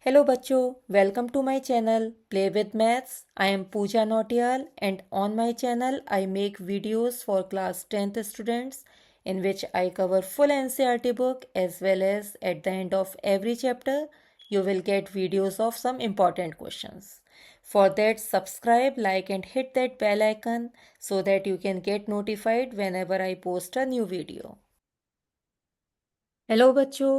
Hello बच्चों, welcome to my channel play with maths. I am Pooja Nautiyal and on my channel I make videos for class 10th students in which I cover full NCERT book as well as at the end of every chapter you will get videos of some important questions. For that, subscribe, like and hit that bell icon so that you can get notified whenever I post a new video. Hello बच्चों,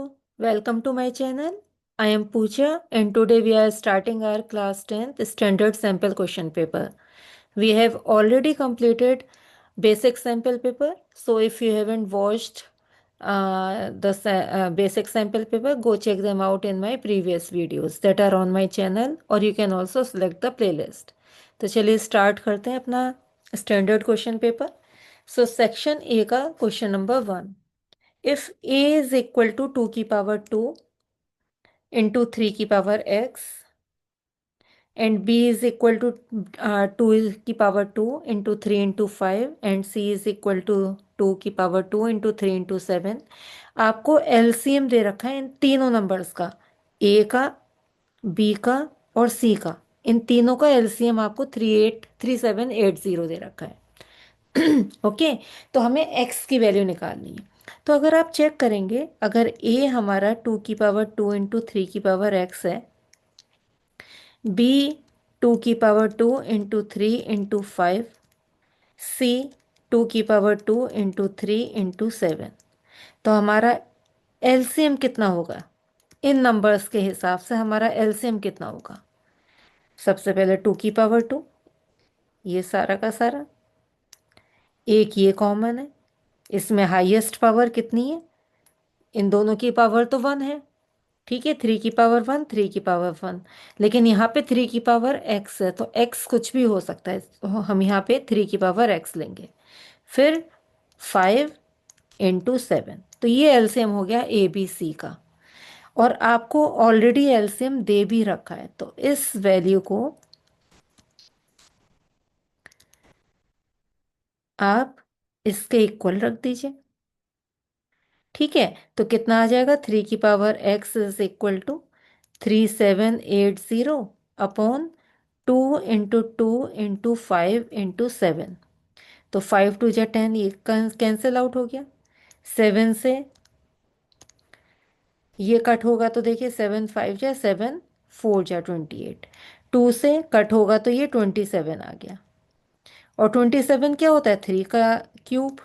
welcome to my channel. I am Pooja and today we are starting our class 10th standard sample question paper. We have already completed basic sample paper. So if you haven't watched the basic sample paper, go check them out in my previous videos that are on my channel or you can also select the playlist. तो चलिए start करते हैं अपना standard question paper. So section A का question number 1. If a is equal to 2 की power 2 into 3 की power x and b is equal to 2 की power 2 into 3 into 5 and c is equal to 2 की power 2 into 3 into 7, आपको LCM दे रखा है इन तीनों numbers का, a का, b का और c का. इन तीनों का एलसीएम आपको 3780 दे रखा है. ओके. तो हमें x की वैल्यू निकालनी है. तो अगर आप चेक करेंगे, अगर a हमारा 2 की पावर 2 इंटू 3 की पावर x है, b 2 की पावर 2 इंटू 3 इंटू 5, c 2 की पावर 2 इंटू 3 इंटू 7, तो हमारा एलसीएम कितना होगा? इन नंबर्स के हिसाब से हमारा एलसीएम कितना होगा? सबसे पहले 2 की पावर 2, ये सारा का सारा, एक ये कॉमन है, इसमें हाईएस्ट पावर कितनी है? इन दोनों की पावर तो 1 है. ठीक है, 3 की पावर 1, 3 की पावर 1, लेकिन यहाँ पे 3 की पावर x है तो x कुछ भी हो सकता है, तो हम यहाँ पे 3 की पावर x लेंगे. फिर 5 इंटू 7, तो ये एलसीएम हो गया ए बी सी का. और आपको ऑलरेडी एलसीएम दे भी रखा है, तो इस वैल्यू को आप इसके इक्वल रख दीजिए. ठीक है, तो कितना आ जाएगा? 3 की power x is equal to 3780 upon 2 into 2 into 5 into 7. तो 5 टू जा 10, ये कैंसिल आउट हो गया. 7 से ये कट होगा तो देखिए 7 5 जा 7, 4 जा 28. 2 से कट होगा तो ये 27 आ गया. और 27 क्या होता है? 3 का क्यूब.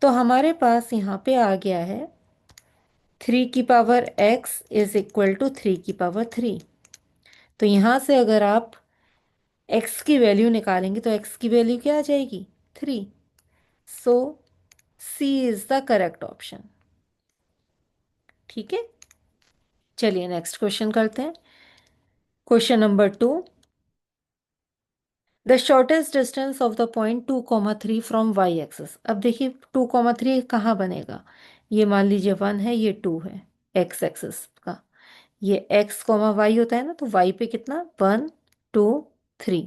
तो हमारे पास यहाँ पे आ गया है 3 की power x is equal to 3 की पावर 3. तो यहाँ से अगर आप x की वैल्यू निकालेंगे तो x की वैल्यू क्या आ जाएगी? 3. सो C is the correct option. ठीक है, चलिए नेक्स्ट क्वेश्चन करते हैं. Question number 2. The shortest distance of the point 2,3 from y axis. अब देखिए 2,3 कहाँ बनेगा? ये मान लीजिए 1 है, ये 2 है, x एक्सिस का. ये x कॉमा वाई होता है ना, तो y पे कितना? 1 2 3.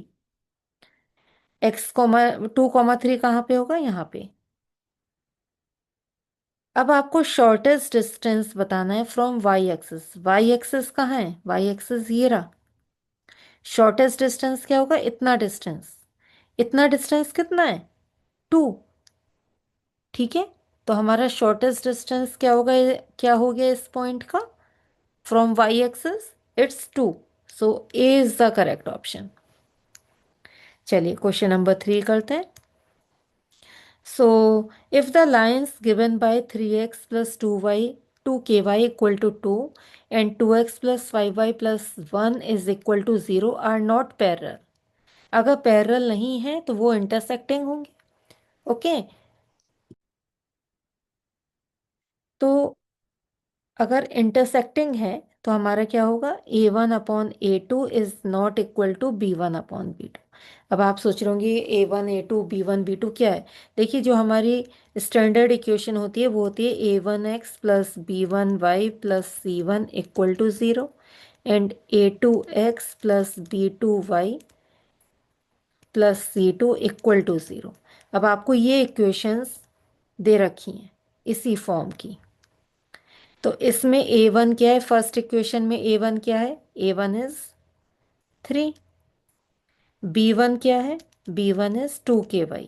x कॉमा 2,3 कहाँ पे होगा? यहाँ पे. अब आपको शॉर्टेस्ट डिस्टेंस बताना है from Y axis. Y axis कहाँ है? वाई एक्सिस ये रहा. शॉर्टेस्ट डिस्टेंस क्या होगा? इतना डिस्टेंस. इतना डिस्टेंस कितना है? 2. ठीक है, तो हमारा शॉर्टेस्ट डिस्टेंस क्या होगा? क्या हो गया इस पॉइंट का from Y axis? It's 2. So A is the correct option. चलिए क्वेश्चन नंबर 3 करते हैं. So, if the lines given by 3x plus 2ky equal to 2 and 2x plus 5y plus 1 is equal to 0 are not parallel. अगर parallel नहीं है तो वो intersecting होंगे. Okay, तो अगर इंटरसेक्टिंग है तो हमारा क्या होगा? a1 upon a2 is not equal to b1 upon b2. अब आप सोच रहे होंगे a1 a2 b1 b2 क्या है? देखिए जो हमारी स्टैंडर्ड इक्वेशन होती है वो होती है a1x plus b1y plus c1 equal to 0 and a2x plus b2y plus c2 equal to 0. अब आपको ये इक्वेशंस दे रखी हैं इसी फॉर्म की. तो इसमें A1 क्या है, फर्स्ट इक्वेशन में A1 क्या है, A1 इज 3। B1 क्या है, B1 इज 2 KY।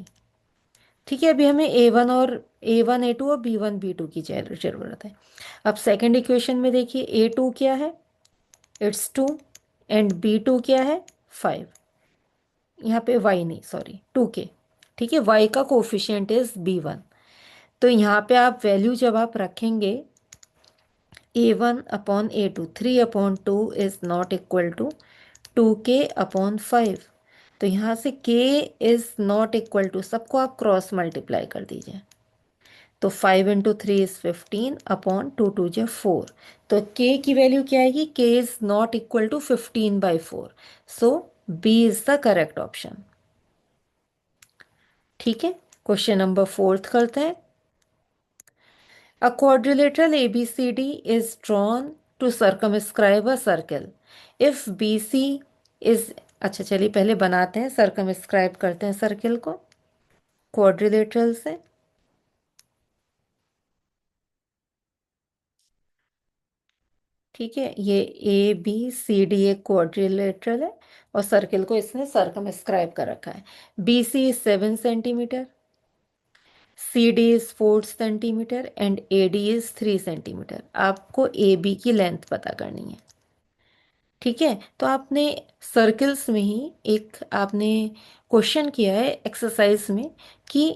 ठीक है, अभी हमें A1 A2 और B1 B2 की जरूरत है। अब सेकंड इक्वेशन में देखिए, A2 क्या है, इट्स 2, एंड B2 क्या है, 5। यहाँ पे Y नहीं, सॉरी, 2K। ठीक है, Y का कोफिशिएंट इज B1। तो यहाँ पे आप वैल्यू जब आप रखेंगे, A1/A2, 3/2 is not equal to 2K/5। तो यहाँ से K is not equal to, सबको आप क्रॉस मल्टीप्लाई कर दीजिए। तो 5 × 3 इज 15/2 × 2 = 4। तो K की वैल्यू क्या आएगी, K is not equal to 15/4। So B is the correct option. ठीक है, क्वेश्चन नंबर 4 करते हैं। A quadrilateral ABCD is drawn to circumscribe a circle. If BC is, अच्छा चलिए पहले बनाते हैं, सर्कमस्क्राइब करते हैं सर्किल को क्वाड्रिलेटरल से। ठीक है, ये ABCD एक क्वाड्रिलेटरल है और सर्किल को इसने सर्कमस्क्राइब कर रखा है। BC is 7 centimetre, CD is 4 centimetre and AD is 3 centimetre. आपको AB की लेंथ पता करनी है। ठीक है, तो आपने सर्कल्स में ही एक आपने क्वेश्चन किया है एक्सरसाइज में कि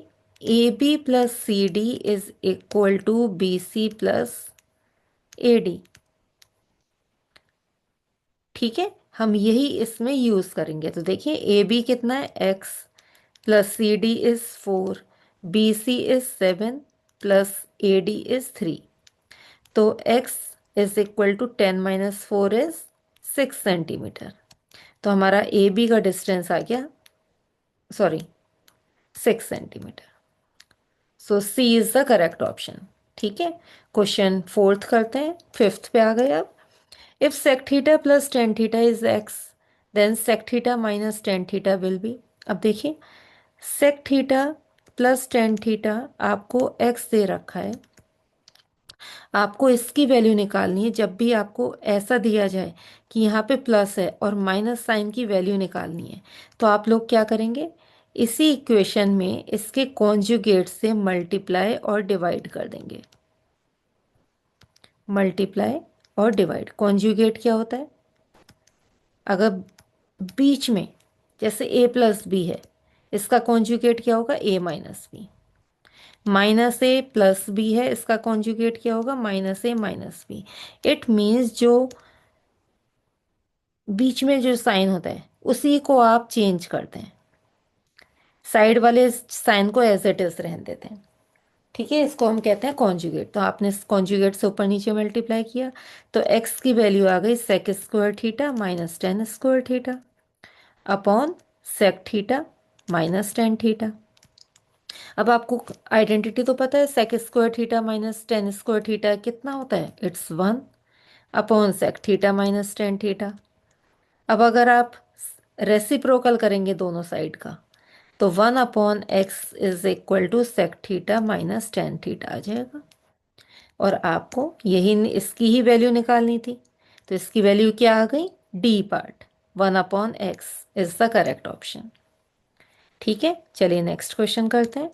AB plus CD is equal to BC plus AD। ठीक है, हम यही इसमें यूज करेंगे। तो देखिए, AB कितना है, X, plus CD is 4, BC is 7, plus AD is 3। तो X is equal to 10 - 4 is 6 centimetre. तो हमारा AB का डिस्टेंस आ गया, sorry, 6 centimetre. So C is the correct option. ठीक है, क्वेश्चन 4 करते हैं, 5th पे आ गए अब। If sec theta plus tan theta is x, then sec theta minus tan theta will be. अब देखिए, sec theta plus tan theta आपको x दे रखा है, आपको इसकी वैल्यू निकालनी है। जब भी आपको ऐसा दिया जाए कि यहाँ पे प्लस है और माइनस साइन की वैल्यू निकालनी है, तो आप लोग क्या करेंगे, इसी इक्वेशन में इसके कॉन्जुगेट से मल्टीप्लाई और डिवाइड कर देंगे। मल्टीप्लाई और डिवाइड, कॉन्जुगेट क्या होता है, अगर बीच में जैसे A प्लस बी है, इसका कॉन्जुगेट क्या होगा, A minus B. Minus A plus B है, इसका कॉन्जुगेट क्या होगा, minus A minus B. It means जो बीच में जो साइन होता है उसी को आप चेंज करते हैं, साइड वाले साइन को एज इट इज रहने देते हैं। ठीक है, इसको हम कहते हैं कॉन्जुगेट। तो आपने कॉन्जुगेट से ऊपर नीचे मल्टीप्लाई किया, तो एक्स की वैल्यू आ गई sec square theta minus tan square theta upon sec theta minus tan theta. अब आपको आइडेंटिटी तो पता है, sec square theta minus tan square theta कितना होता है, it's 1 upon sec theta minus tan theta. अब अगर आप रेसिप्रोकल करेंगे दोनों साइड का, तो 1/x is equal to sec theta minus tan theta आ जाएगा। और आपको यही इसकी ही वैल्यू निकालनी थी, तो इसकी वैल्यू क्या आ गई, D part, 1/x is the correct option. ठीक है, चलिए नेक्स्ट क्वेश्चन करते हैं।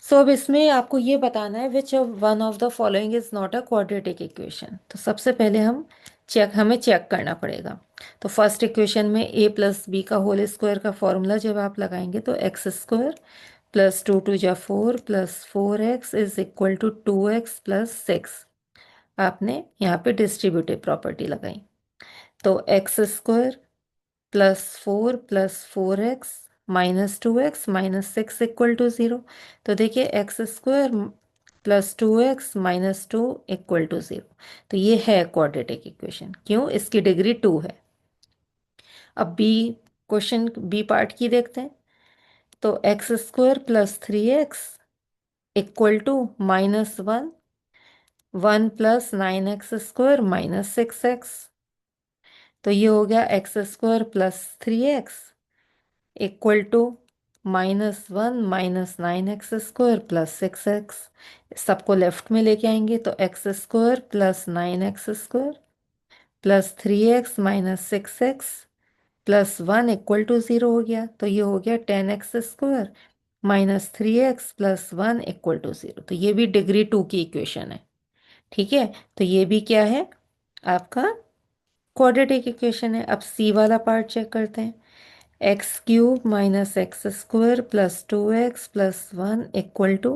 सो अब इसमें आपको ये बताना है which one of the following is not a quadratic equation. तो सबसे पहले हमें चेक करना पड़ेगा। तो फर्स्ट इक्वेशन में a प्लस बी का होल स्क्वायर का फॉर्मूला जब आप लगाएंगे, तो X square plus 2 × 2 = 4 plus 4x is equal to 2x plus 6। आपने यहाँ पे डिस्ट्रीब्यूटिव प्रॉपर्टी लगाई, तो X square plus 4 plus 4x minus 2x minus 6 equal to 0। तो देखिए, X square plus 2x minus 2 equal to 0। तो ये है क्वाड्रेटिक इक्वेशन, क्यों, इसकी डिग्री 2 है। अब बी, क्वेश्चन बी पार्ट की देखते हैं। तो X square plus 3x equal to -1, 1 plus 9x square minus 6x। तो ये हो गया X square plus 3x equal to -1 -9x² plus 6x। सबको लेफ्ट में लेके आएंगे तो x² plus 9x² plus 3x minus 6x plus 1 equal to 0 हो गया। तो ये हो गया 10x² minus 3x plus 1 equal to 0। तो ये भी डिग्री 2 की इक्वेशन है। ठीक है, तो ये भी क्या है, आपका क्वाड्रेटिक इक्वेशन है। अब सी वाला पार्ट चेक करते हैं। x³ minus x² plus 2x plus 1 equal to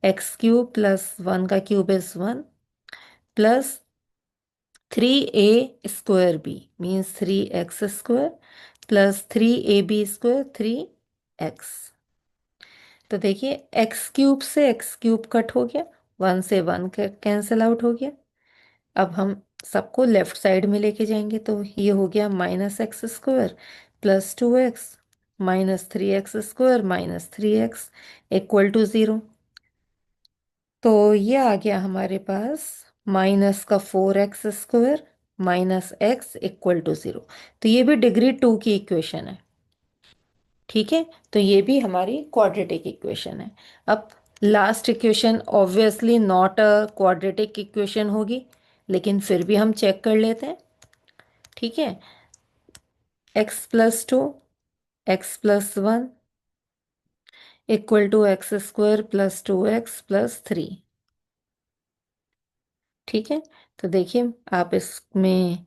x³ plus 1 का cube is 1 plus 3a² means 3x² plus 3ab² 3x। तो देखिए x³ से x³ कट हो गया, 1 से 1 कैंसिल आउट हो गया। अब हम सबको लेफ्ट साइड में लेके जाएंगे तो ये हो गया -x² plus 2x minus 3x² minus 3x equal to 0। तो ये आ गया हमारे पास -4x² minus x equal to 0। तो ये भी डिग्री 2 की इक्वेशन है। ठीक है, तो ये भी हमारी क्वाड्रेटिक इक्वेशन है। अब last equation obviously not a quadratic equation होगी, लेकिन फिर भी हम चेक कर लेते हैं। ठीक है, x+2 x+1 equal to x² plus 2x plus 3। ठीक है, तो देखिए आप इसमें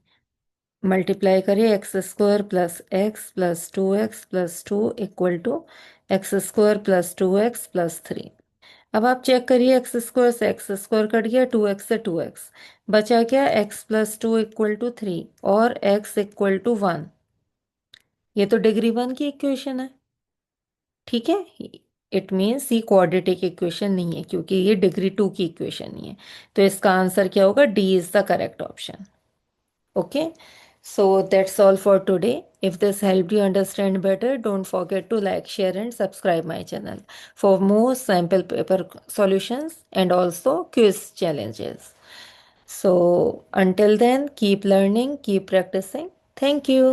मल्टीप्लाई करिए, x² plus x plus 2x plus 2 equal to x² plus 2x plus 3। अब आप चेक करिए, x² से x² कट गया, 2x से 2x बचा क्या, x+2 इक्वल टू 3 और x इक्वल टू 1। ये तो डिग्री 1 की इक्वेशन है। ठीक है, इट मीन्स ये क्वाड्रेटिक इक्वेशन नहीं है, क्योंकि ये डिग्री 2 की इक्वेशन नहीं है। तो इसका आंसर क्या होगा, D is the correct option. Okay, so that's all for today. If this helped you understand better, don't forget to like, share and subscribe my channel for more sample paper solutions and also quiz challenges. So until then, keep learning, keep practicing. Thank you.